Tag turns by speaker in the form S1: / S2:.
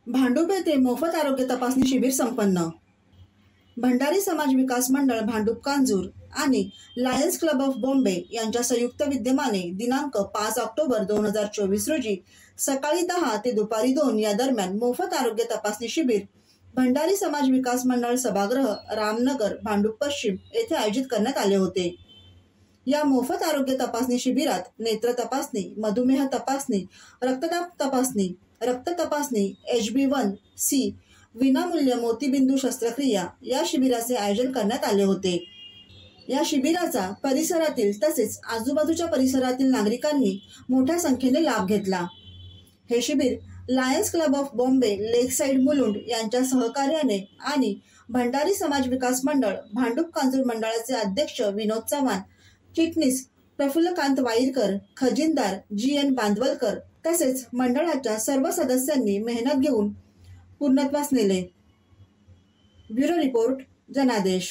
S1: भांडूप येथे मोफत आरोग्य तपासणी शिबिर संपन्न। भंडारी समाज विकास मंडळ भांडूप कांजूर आणि लायन्स क्लब ऑफ बॉम्बे यांच्या संयुक्त विद्यमाने दिनांक 5 ऑक्टोबर 2024 रोजी सकाळी 10 ते दुपारी 2 या दरम्यान मोफत आरोग्य तपासणी शिबिर भंडारी समाज विकास मंडळ सभागृह रामनगर भांडूप पश्चिम येथे आयोजित करण्यात आले होते। या मोफत आरोग्य तपासणी शिबिरात नेत्र तपासणी, मधुमेह तपासणी, रक्तदाब तपासणी, रक्त तपासणी, HB1C, विनामूल्य मोतीबिंदू शस्त्रक्रिया या शिबिराचे आयोजन करण्यात आले होते। या शिबिराचा परिसरातील तसेच आजूबाजूच्या परिसरातील नागरिकांनी मोठ्या संख्येने लाभ घेतला। हे शिबिर lions club of Bombay lakeside Mulund यांच्या सहकार्याने आणि भंडारी समाज विकास मंडळ भांडूप कांजूर मंडळाचे अध्यक्ष विनोद चव्हाण, चिटणीस प्रफुल्लकांत वाईरकर, खजिनदार GN बांदवलकर तसेच मंडळाच्या सर्व सदस्यांनी मेहनत घेऊन पूर्णत्वास नेले। ब्युरो रिपोर्ट, जनादेश।